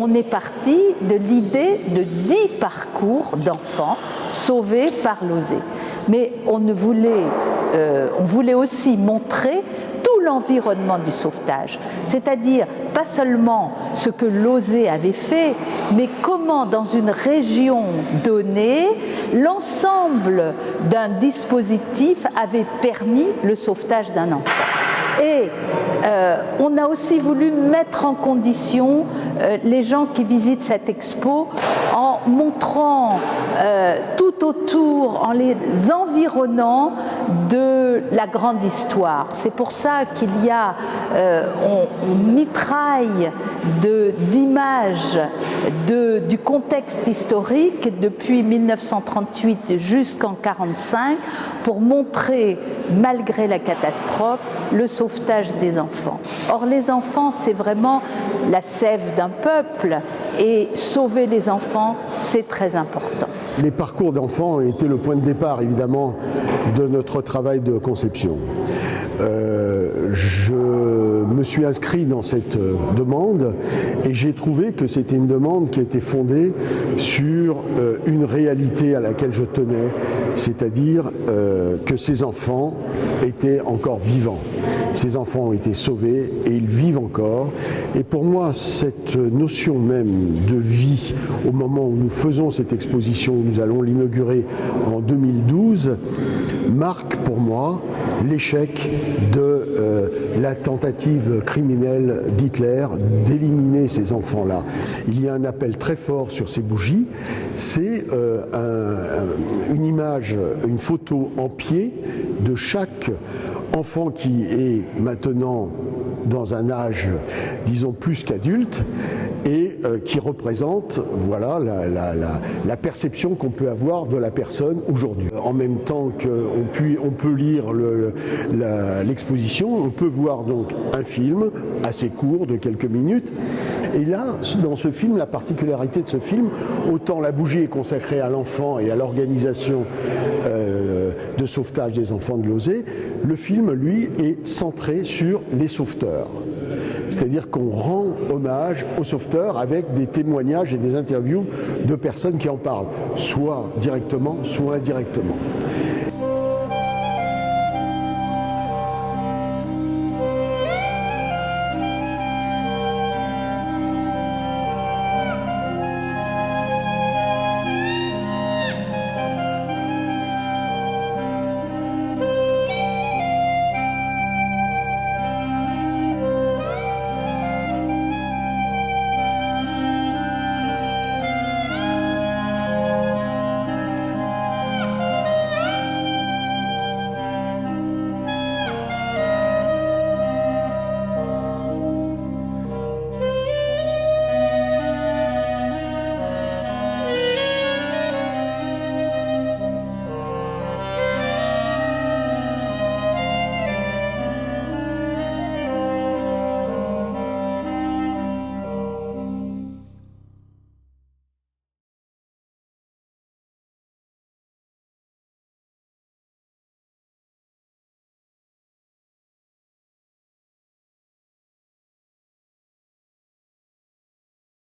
on est parti de l'idée de 10 parcours d'enfants sauvés par l'OSE. Mais on voulait aussi montrer tout l'environnement du sauvetage, c'est-à-dire pas seulement ce que l'OSE avait fait, mais comment dans une région donnée, l'ensemble d'un dispositif avait permis le sauvetage d'un enfant. Et on a aussi voulu mettre en condition les gens qui visitent cette expo en montrant tout autour, en les environnant de la grande histoire. C'est pour ça qu'il y a, on mitraille d'images du contexte historique depuis 1938 jusqu'en 1945 pour montrer, malgré la catastrophe, le sauvetage des enfants. Or, les enfants, c'est vraiment la sève d'un peuple et sauver les enfants, c'est très important. Les parcours d'enfants étaient le point de départ, évidemment, de notre travail de conception. Je me suis inscrit dans cette demande et j'ai trouvé que c'était une demande qui était fondée sur une réalité à laquelle je tenais, c'est-à-dire que ces enfants étaient encore vivants. Ces enfants ont été sauvés et ils vivent encore. Et pour moi, cette notion même de vie, au moment où nous faisons cette exposition, nous allons l'inaugurer en 2012, marque pour moi l'échec de la tentative criminelle d'Hitler d'éliminer ces enfants-là. Il y a un appel très fort sur ces bougies, c'est une image, une photo en pied de chaque enfant qui est maintenant dans un âge, disons, plus qu'adulte, et qui représente, voilà, la perception qu'on peut avoir de la personne aujourd'hui. En même temps qu'on peut lire l'exposition, on peut voir donc un film assez court de quelques minutes. Et là, dans ce film, la particularité de ce film, autant la bougie est consacrée à l'enfant et à l'organisation de sauvetage des enfants de l'OSE, le film, lui, est centré sur les sauveteurs. C'est-à-dire qu'on rend hommage aux sauveteurs avec des témoignages et des interviews de personnes qui en parlent, soit directement, soit indirectement.